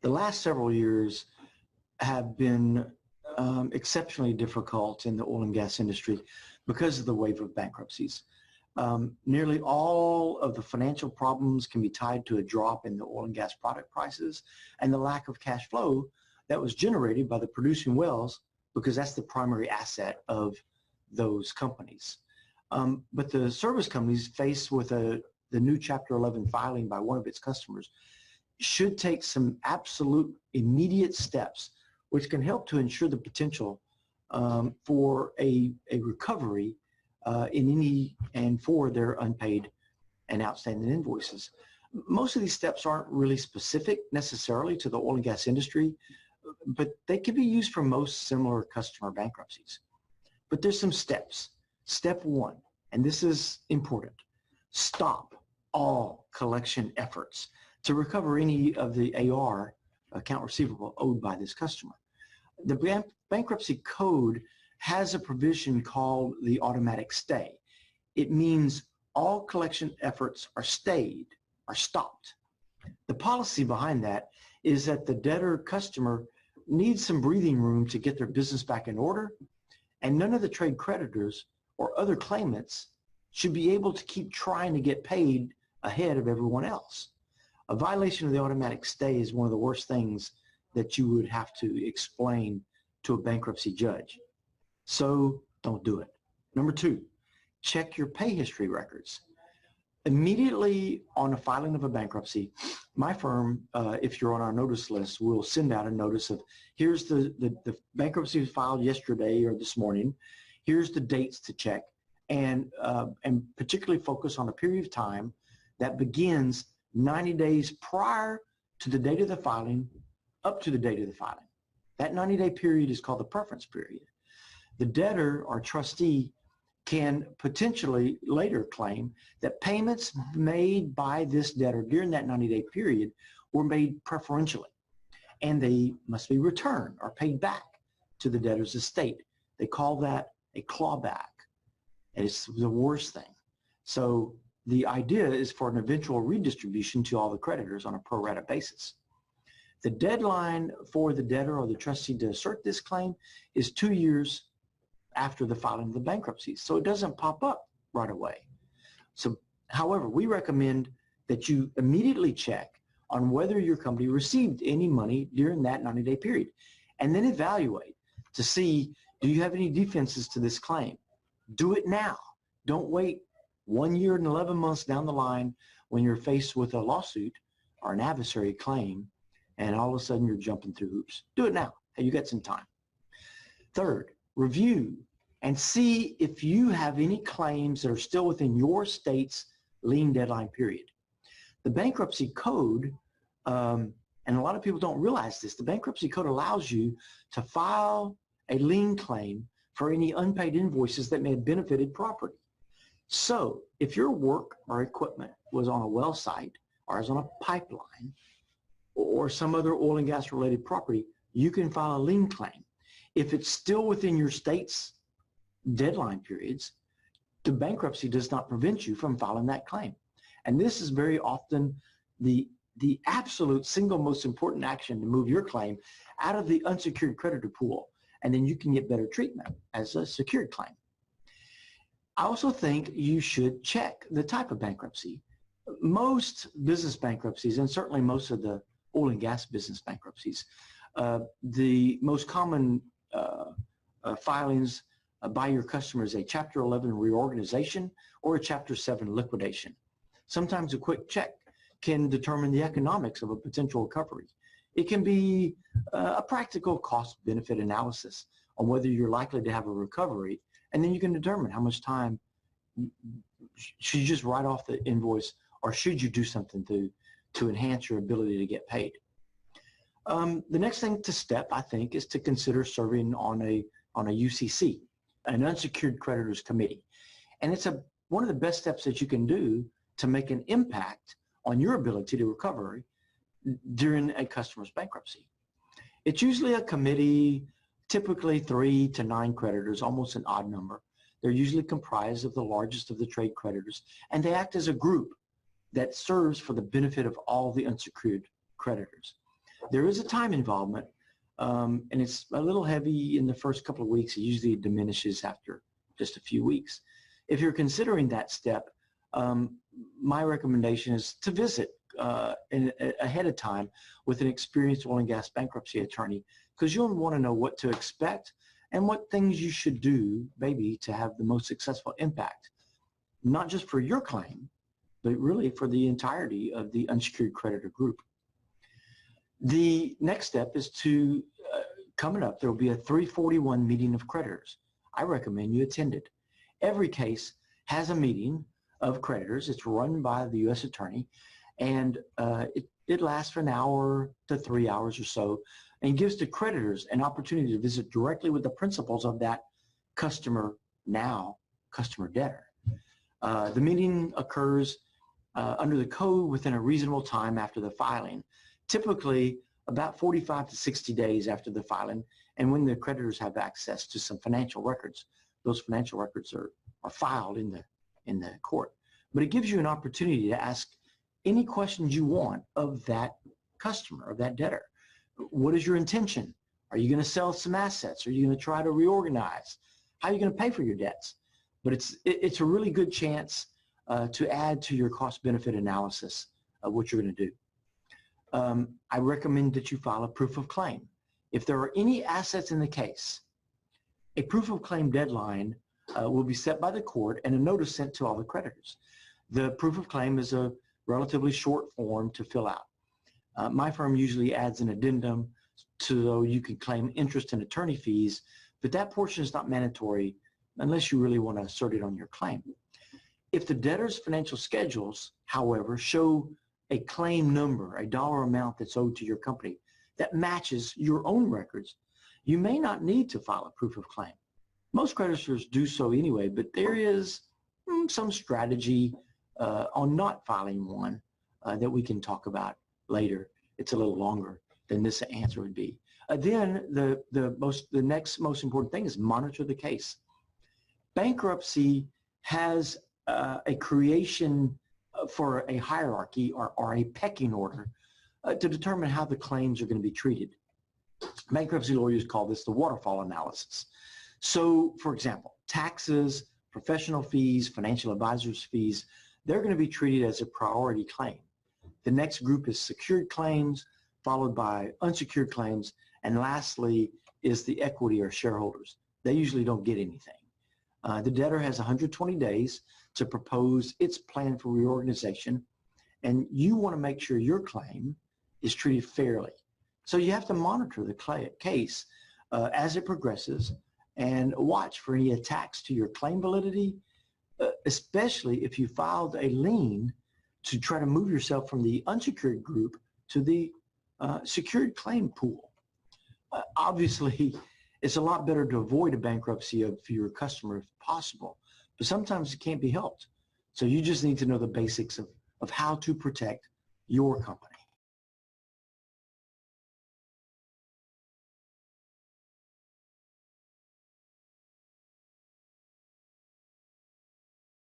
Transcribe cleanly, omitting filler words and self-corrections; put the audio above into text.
The last several years have been exceptionally difficult in the oil and gas industry because of the wave of bankruptcies. Nearly all of the financial problems can be tied to a drop in the oil and gas product prices and the lack of cash flow that was generated by the producing wells, because that's the primary asset of those companies. But the service companies, faced with the new Chapter 11 filing by one of its customers, should take some absolute immediate steps which can help to ensure the potential for a recovery in any and for their unpaid and outstanding invoices. Most of these steps aren't really specific necessarily to the oil and gas industry, but they can be used for most similar customer bankruptcies. But there's some steps. Step one, and this is important: stop all collection efforts to recover any of the AR, account receivable, owed by this customer. The bankruptcy code has a provision called the automatic stay. It means all collection efforts are stayed, are stopped. The policy behind that is that the debtor customer needs some breathing room to get their business back in order, and none of the trade creditors or other claimants should be able to keep trying to get paid ahead of everyone else. A violation of the automatic stay is one of the worst things that you would have to explain to a bankruptcy judge. So don't do it. Number two, check your pay history records. Immediately on a filing of a bankruptcy, my firm, if you're on our notice list, will send out a notice of, here's the bankruptcy was filed yesterday or this morning, here's the dates to check, and particularly focus on a period of time that begins 90 days prior to the date of the filing up to the date of the filing. That 90-day period is called the preference period. The debtor or trustee can potentially later claim that payments made by this debtor during that 90-day period were made preferentially, and they must be returned or paid back to the debtor's estate. They call that a clawback, and it's the worst thing. So the idea is for an eventual redistribution to all the creditors on a pro rata basis. The deadline for the debtor or the trustee to assert this claim is 2 years after the filing of the bankruptcy, so it doesn't pop up right away. So, however, we recommend that you immediately check on whether your company received any money during that 90-day period, and then evaluate to see, do you have any defenses to this claim? Do it now. Don't wait 1 year and 11 months down the line when you're faced with a lawsuit or an adversary claim, and all of a sudden you're jumping through hoops. Do it now. Hey, you got some time. Third, review and see if you have any claims that are still within your state's lien deadline period. The bankruptcy code, and a lot of people don't realize this, the bankruptcy code allows you to file a lien claim for any unpaid invoices that may have benefited property. So if your work or equipment was on a well site or is on a pipeline or some other oil and gas related property, you can file a lien claim. If it's still within your state's deadline periods, the bankruptcy does not prevent you from filing that claim. And this is very often the absolute single most important action to move your claim out of the unsecured creditor pool, and then you can get better treatment as a secured claim. I also think you should check the type of bankruptcy. Most business bankruptcies, and certainly most of the oil and gas business bankruptcies, the most common filings by your customers a Chapter 11 reorganization or a Chapter 7 liquidation. Sometimes a quick check can determine the economics of a potential recovery. It can be a practical cost-benefit analysis on whether you're likely to have a recovery, and then you can determine how much time should you just write off the invoice, or should you do something to enhance your ability to get paid. The next thing to step, I think, is to consider serving on a UCC, an unsecured creditors committee. And it's one of the best steps that you can do to make an impact on your ability to recover during a customer's bankruptcy. It's usually a committee, typically 3 to 9 creditors, almost an odd number. They're usually comprised of the largest of the trade creditors, and they act as a group that serves for the benefit of all the unsecured creditors. There is a time involvement, and it's a little heavy in the first couple of weeks. It usually diminishes after just a few weeks. If you're considering that step, my recommendation is to visit ahead of time with an experienced oil and gas bankruptcy attorney, because you'll want to know what to expect and what things you should do, maybe, to have the most successful impact, not just for your claim, but really for the entirety of the unsecured creditor group. The next step is to, coming up, there will be a 341 meeting of creditors. I recommend you attend it. Every case has a meeting of creditors. It's run by the U.S. attorney, and it lasts for an hour to 3 hours or so, and gives the creditors an opportunity to visit directly with the principals of that customer debtor. The meeting occurs under the code within a reasonable time after the filing, typically about 45 to 60 days after the filing, and when the creditors have access to some financial records. Those financial records are filed in the court. But it gives you an opportunity to ask any questions you want of that customer, of that debtor. What is your intention? Are you going to sell some assets? Are you going to try to reorganize? How are you going to pay for your debts? But it's a really good chance to add to your cost-benefit analysis of what you're going to do. I recommend that you file a proof of claim. If there are any assets in the case, a proof of claim deadline will be set by the court and a notice sent to all the creditors. The proof of claim is a relatively short form to fill out. My firm usually adds an addendum so you can claim interest and attorney fees, but that portion is not mandatory unless you really want to assert it on your claim. If the debtor's financial schedules, however, show a claim number, a dollar amount that's owed to your company that matches your own records, you may not need to file a proof of claim. Most creditors do so anyway, but there is some strategy on not filing one that we can talk about later. It's a little longer than this answer would be. Then the next most important thing is monitor the case. Bankruptcy has a creation for a hierarchy or a pecking order to determine how the claims are going to be treated. Bankruptcy lawyers call this the waterfall analysis. So, for example, taxes, professional fees, financial advisors' fees, they're going to be treated as a priority claim. The next group is secured claims, followed by unsecured claims, and lastly is the equity or shareholders. They usually don't get anything. The debtor has 120 days to propose its plan for reorganization, and you want to make sure your claim is treated fairly. So you have to monitor the case as it progresses and watch for any attacks to your claim validity, especially if you filed a lien to try to move yourself from the unsecured group to the secured claim pool. Obviously, it's a lot better to avoid a bankruptcy of your customer if possible, but sometimes it can't be helped. So you just need to know the basics of how to protect your company.